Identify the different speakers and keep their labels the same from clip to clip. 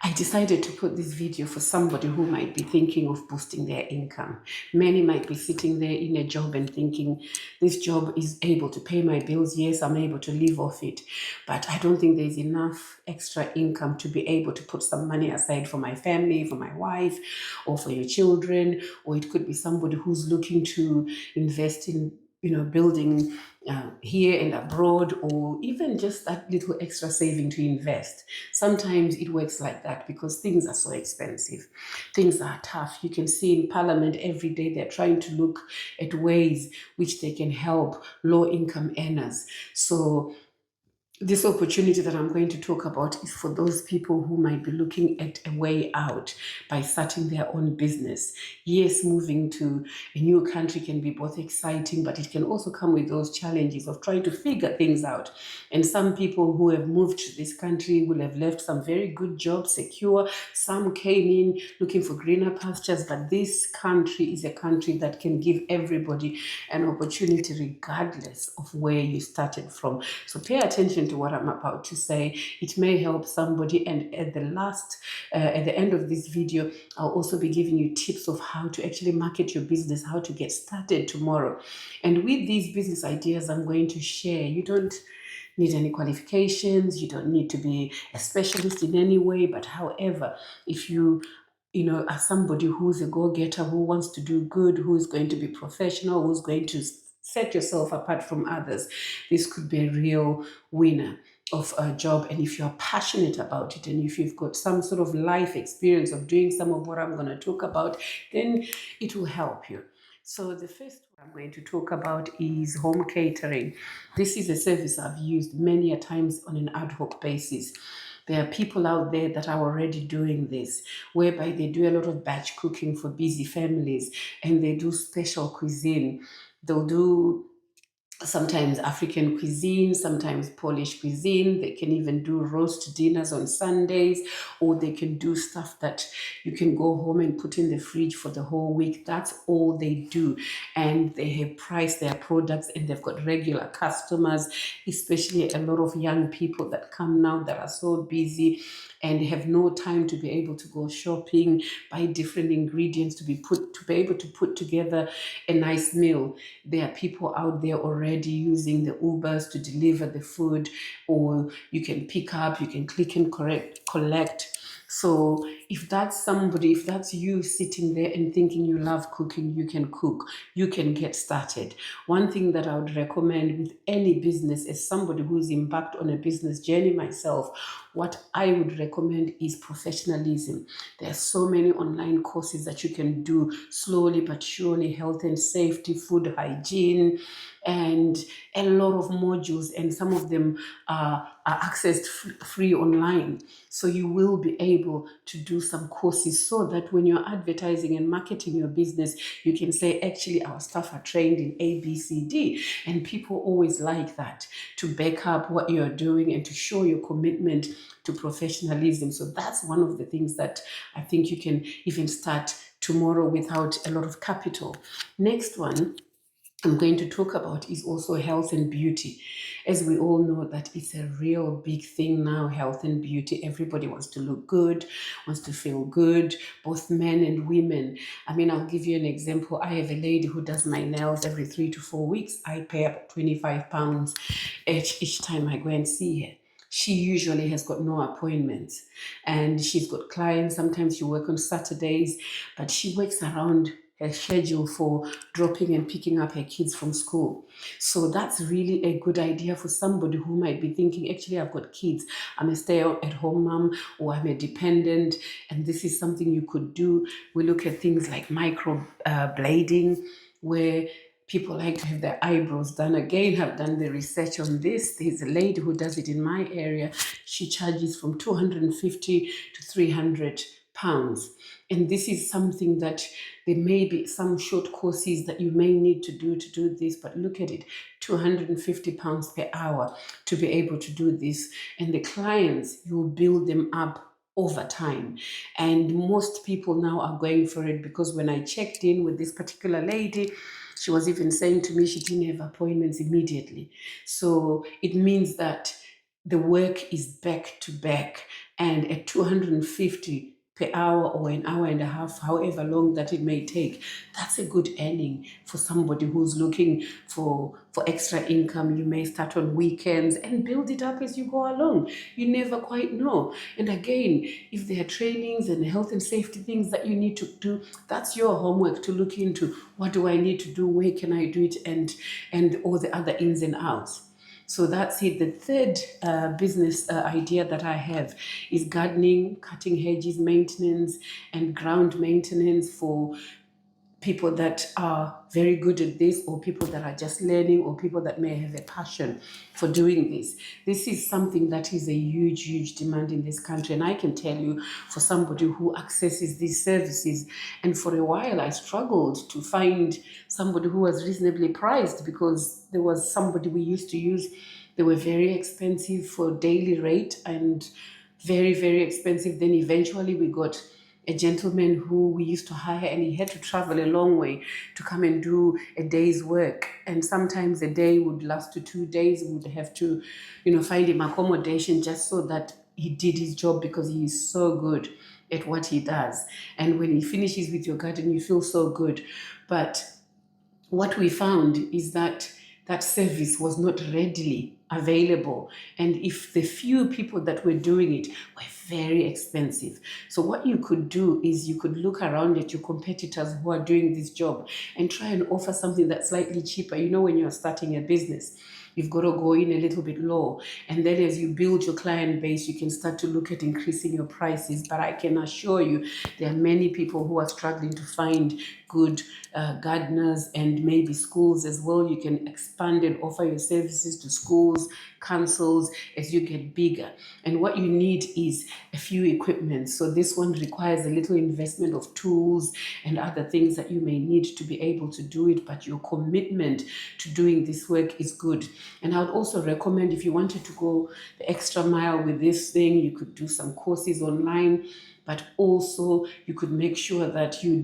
Speaker 1: I decided to put this video for somebody who might be thinking of boosting their income. Many might be sitting there in a job and thinking, this job is able to pay my bills. Yes, I'm able to live off it, but I don't think there's enough extra income to be able to put some money aside for my family, for my wife, or for your children. Or it could be somebody who's looking to invest in building here and abroad, or even just that little extra saving to invest. Sometimes it works like that because things are so expensive. Things are tough. You can see in Parliament every day they're trying to look at ways which they can help low income earners. So this opportunity that I'm going to talk about is for those people who might be looking at a way out by starting their own business. Yes, moving to a new country can be both exciting, but it can also come with those challenges of trying to figure things out. And some people who have moved to this country will have left some very good jobs secure. Some came in looking for greener pastures, but this country is a country that can give everybody an opportunity regardless of where you started from. So pay attention to what I'm about to say. It may help somebody, and at the end of this video, I'll also be giving you tips of how to actually market your business, how to get started tomorrow. And with these business ideas I'm going to share, you don't need any qualifications, you don't need to be a specialist in any way, but however, if you as somebody who's a go-getter, who wants to do good, who is going to be professional, who's going to set yourself apart from others, this could be a real winner of a job. And if you're passionate about it, and if you've got some sort of life experience of doing some of what I'm going to talk about, then it will help you. So the first one I'm going to talk about is home catering. This is a service I've used many a times on an ad hoc basis. There are people out there that are already doing this, whereby they do a lot of batch cooking for busy families, and they do special cuisine. They'll do sometimes African cuisine, sometimes Polish cuisine. They can even do roast dinners on Sundays, or they can do stuff that you can go home and put in the fridge for the whole week. That's all they do. And they have priced their products, and they've got regular customers, especially a lot of young people that come now that are so busy and have no time to be able to go shopping, buy different ingredients to be able to put together a nice meal. There are people out there already using the Ubers to deliver the food, or you can pick up, you can click and collect. So if that's you sitting there and thinking you love cooking, you can cook, you can get started. One thing that I would recommend with any business, as somebody who's embarked on a business journey myself, what I would recommend is professionalism. There are so many online courses that you can do slowly but surely: health and safety, food hygiene, and a lot of modules, and some of them are accessed free online. So you will be able to do some courses so that when you're advertising and marketing your business, you can say, actually, our staff are trained in A, B, C, D. And people always like that, to back up what you're doing and to show your commitment to professionalism. So that's one of the things that I think you can even start tomorrow without a lot of capital. Next one I'm going to talk about is also health and beauty. As we all know that it's a real big thing now, health and beauty. Everybody wants to look good, wants to feel good, both men and women. I mean, I'll give you an example. I have a lady who does my nails every 3 to 4 weeks. I pay up £25 each time I go and see her. She usually has got no appointments, and she's got clients. Sometimes she works on Saturdays, but she works around her schedule for dropping and picking up her kids from school. So that's really a good idea for somebody who might be thinking, actually, I've got kids, I'm a stay-at-home mom, or I'm a dependent, and this is something you could do. We look at things like micro blading, where people like to have their eyebrows done. Again, I've done the research on this. There's a lady who does it in my area. She charges from 250 to 300 pounds. And this is something that there may be some short courses that you may need to do this, but look at it, 250 pounds per hour to be able to do this. And the clients, you'll build them up over time. And most people now are going for it, because when I checked in with this particular lady, she was even saying to me she didn't have appointments immediately. So it means that the work is back to back, and at 250 per hour or an hour and a half, however long that it may take, that's a good earning for somebody who's looking for extra income. You may start on weekends and build it up as you go along. You never quite know. And again, if there are trainings and health and safety things that you need to do, that's your homework to look into. What do I need to do? Where can I do it? And all the other ins and outs. So that's it. The third business idea that I have is gardening, cutting hedges, maintenance, and ground maintenance for people that are very good at this, or people that are just learning, or people that may have a passion for doing this. This is something that is a huge, huge demand in this country. And I can tell you, for somebody who accesses these services, and for a while I struggled to find somebody who was reasonably priced, because there was somebody we used to use. They were very expensive for daily rate and very, very expensive. Then eventually we got a gentleman who we used to hire, and he had to travel a long way to come and do a day's work. And sometimes a day would last to 2 days. We would have to, find him accommodation just so that he did his job, because he is so good at what he does. And when he finishes with your garden, you feel so good. But what we found is that that service was not readily available. And if the few people that were doing it were very expensive. So what you could do is you could look around at your competitors who are doing this job and try and offer something that's slightly cheaper. When you're starting a business, you've got to go in a little bit low. And then as you build your client base, you can start to look at increasing your prices. But I can assure you, there are many people who are struggling to find good gardeners, and maybe schools as well. You can expand and offer your services to schools, councils as you get bigger. And what you need is a few equipment. So this one requires a little investment of tools and other things that you may need to be able to do it, but your commitment to doing this work is good. And I would also recommend, if you wanted to go the extra mile with this thing, you could do some courses online. But also you could make sure that you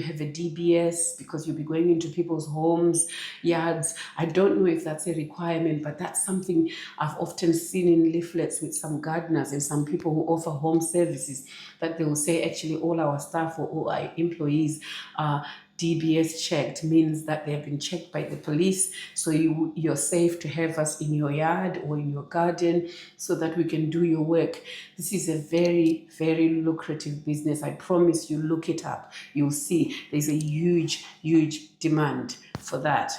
Speaker 1: have a DBS, because you'll be going into people's homes, yards. I don't know if that's a requirement, but that's something I've often seen in leaflets with some gardeners and some people who offer home services, that they will say, actually, all our staff or all our employees are DBS checked, means that they have been checked by the police. So you're safe to have us in your yard or in your garden so that we can do your work. This is a very, very lucrative business. I promise you, look it up. You'll see there's a huge, huge demand for that.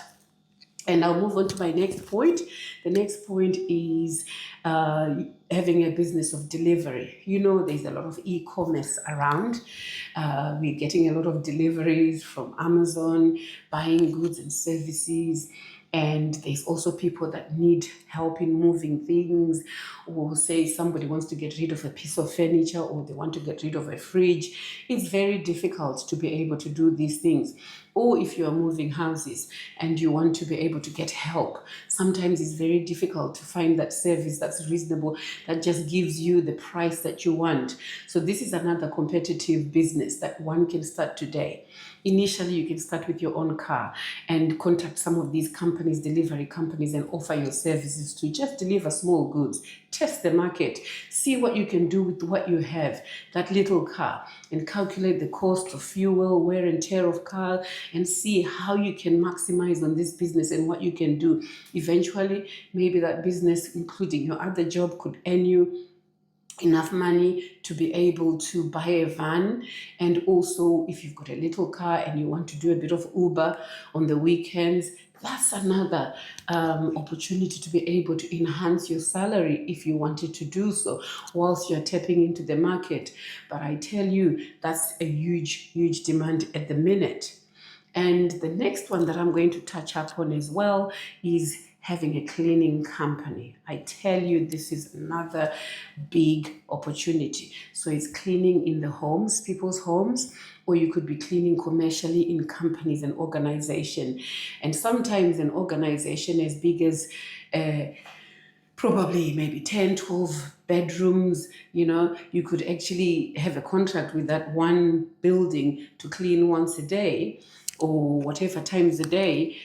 Speaker 1: And I'll move on to my next point. The next point is having a business of delivery. There's a lot of e-commerce around. We're getting a lot of deliveries from Amazon, buying goods and services. And there's also people that need help in moving things, or say somebody wants to get rid of a piece of furniture, or they want to get rid of a fridge. It's very difficult to be able to do these things. Or if you are moving houses and you want to be able to get help, sometimes it's very difficult to find that service that's reasonable, that just gives you the price that you want. So this is another competitive business that one can start today. Initially, you can start with your own car and contact some of these companies, delivery companies, and offer your services to just deliver small goods. Test the market, see what you can do with what you have, that little car, and calculate the cost of fuel, wear and tear of car, and see how you can maximize on this business and what you can do. Eventually, maybe that business, including your other job, could earn you enough money to be able to buy a van. And also, if you've got a little car and you want to do a bit of Uber on the weekends, that's another opportunity to be able to enhance your salary if you wanted to do so whilst you're tapping into the market. But I tell you, that's a huge, huge demand at the minute. And the next one that I'm going to touch upon as well is having a cleaning company. I tell you, this is another big opportunity. So it's cleaning in the homes, people's homes, or you could be cleaning commercially in companies and organizations. And sometimes an organization as big as probably maybe 10, 12 bedrooms, you could actually have a contract with that one building to clean once a day or whatever times a day.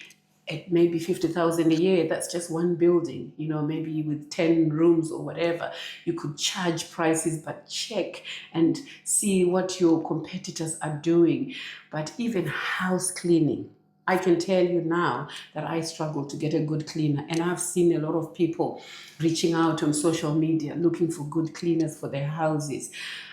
Speaker 1: at maybe 50,000 a year. That's just one building, maybe with 10 rooms or whatever. You could charge prices, but check and see what your competitors are doing. But even house cleaning, I can tell you now that I struggle to get a good cleaner, and I've seen a lot of people reaching out on social media looking for good cleaners for their houses.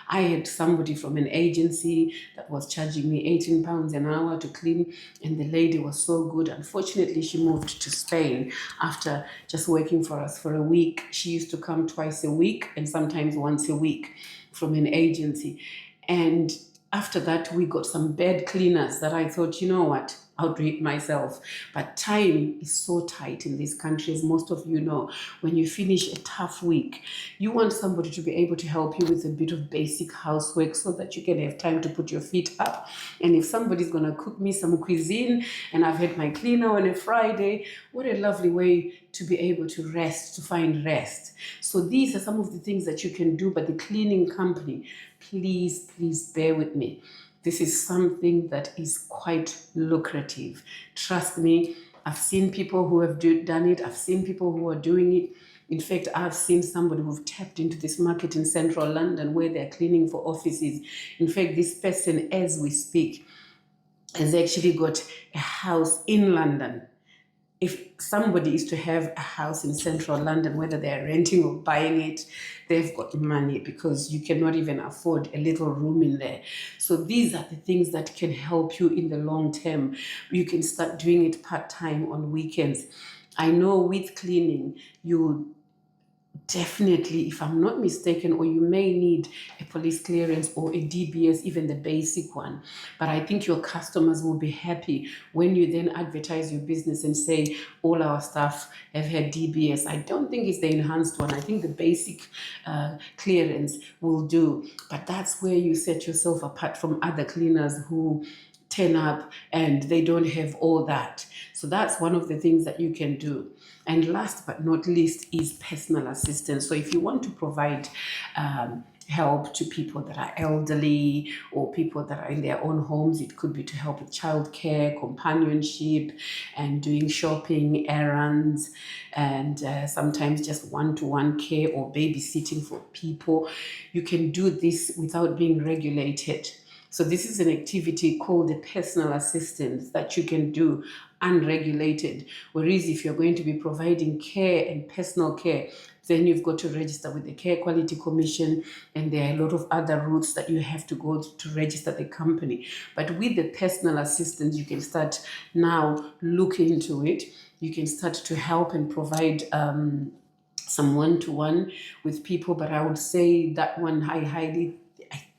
Speaker 1: I had somebody from an agency that was charging me £18 an hour to clean, and the lady was so good. Unfortunately, she moved to Spain after just working for us for a week. She used to come twice a week and sometimes once a week from an agency. And after that, we got some bed cleaners that I thought, you know what, I'll do it myself. But time is so tight in this country, as most of you know. When you finish a tough week, you want somebody to be able to help you with a bit of basic housework so that you can have time to put your feet up. And if somebody's going to cook me some cuisine and I've had my cleaner on a Friday, what a lovely way to be able to rest, to find rest. So these are some of the things that you can do. But the cleaning company, please bear with me. This is something that is quite lucrative. Trust me, I've seen people who have done it. I've seen people who are doing it. In fact, I've seen somebody who've tapped into this market in central London where they're cleaning for offices. In fact, this person, as we speak, has actually got a house in London. If somebody is to have a house in central London, whether they're renting or buying it, they've got money, because you cannot even afford a little room in there. So these are the things that can help you in the long term. You can start doing it part-time on weekends. I know with cleaning, you definitely, if I'm not mistaken, or you may need a police clearance or a DBS, even the basic one. But I think your customers will be happy when you then advertise your business and say, all our staff have had DBS. I don't think it's the enhanced one. I think the basic clearance will do. But that's where you set yourself apart from other cleaners who turn up and they don't have all that. So that's one of the things that you can do. And last but not least is personal assistance. So if you want to provide help to people that are elderly or people that are in their own homes, it could be to help with childcare, companionship, and doing shopping, errands, and sometimes just one-to-one care or babysitting for people. You can do this without being regulated. So this is an activity called a personal assistant that you can do unregulated. Whereas if you're going to be providing care and personal care, then you've got to register with the Care Quality Commission, and there are a lot of other routes that you have to go to register the company. But with the personal assistant, you can start now looking into it. You can start to help and provide some one-to-one with people. But I would say that one, I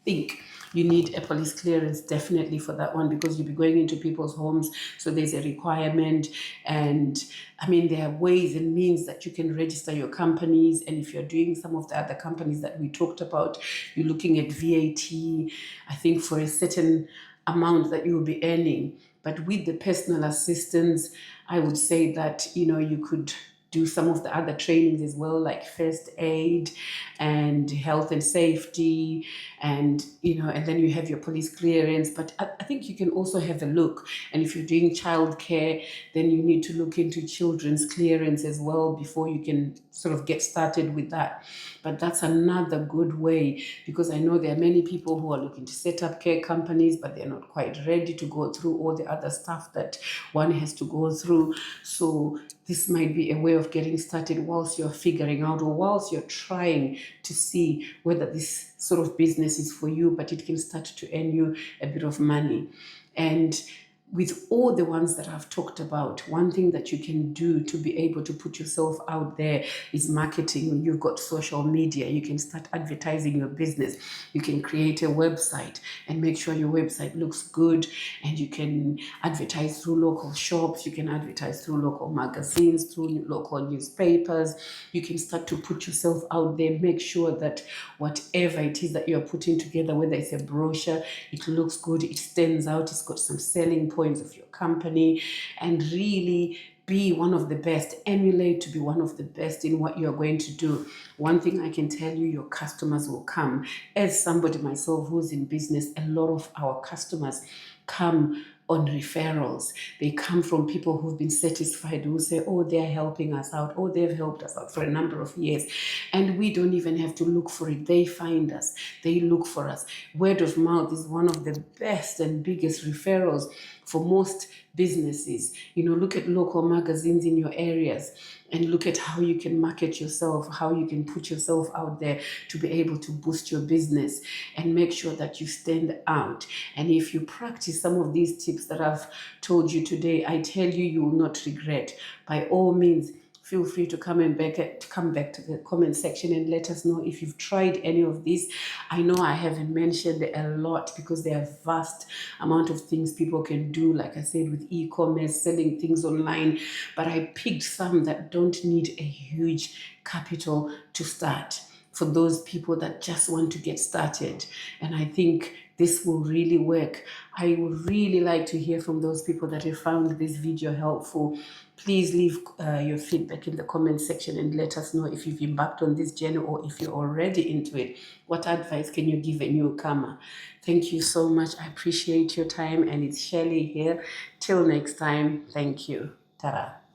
Speaker 1: think you need a police clearance definitely for that one, because you'll be going into people's homes. So there's a requirement. And I mean, there are ways and means that you can register your companies. And if you're doing some of the other companies that we talked about, you're looking at VAT, I think for a certain amount that you'll be earning. But with the personal assistance, I would say that, you could do some of the other trainings as well, like first aid and health and safety, and and then you have your police clearance. But I think you can also have a look, and if you're doing childcare, then you need to look into children's clearance as well before you can sort of get started with that. But that's another good way, because I know there are many people who are looking to set up care companies, but they're not quite ready to go through all the other stuff that one has to go through. So this might be a way of getting started whilst you're figuring out, or whilst you're trying to see whether this sort of business is for you, but it can start to earn you a bit of money. And with all the ones that I've talked about, one thing that you can do to be able to put yourself out there is marketing. You've got social media. You can start advertising your business. You can create a website and make sure your website looks good. And you can advertise through local shops. You can advertise through local magazines, through local newspapers. You can start to put yourself out there. Make sure that whatever it is that you're putting together, whether it's a brochure, it looks good, it stands out, it's got some selling points of your company, and really be one of the best. Emulate to be one of the best in what you're going to do. One thing I can tell you, your customers will come. As somebody myself who's in business, a lot of our customers come on referrals. They come from people who've been satisfied, who say, oh, they're helping us out, oh, they've helped us out for a number of years. And we don't even have to look for it. They find us, they look for us. Word of mouth is one of the best and biggest referrals for most businesses. Look at local magazines in your areas and look at how you can market yourself, how you can put yourself out there to be able to boost your business and make sure that you stand out. And if you practice some of these tips that I've told you today, I tell you, you will not regret. By all means, feel free to come back to the comment section and let us know if you've tried any of these. I know I haven't mentioned a lot because there are vast amount of things people can do, like I said, with e-commerce, selling things online, but I picked some that don't need a huge capital to start, for those people that just want to get started. And I think this will really work. I would really like to hear from those people that have found this video helpful. Please leave your feedback in the comment section and let us know if you've embarked on this journey or if you're already into it. What advice can you give a newcomer? Thank you so much. I appreciate your time, and it's Shirley here. Till next time, thank you. Ta-ra.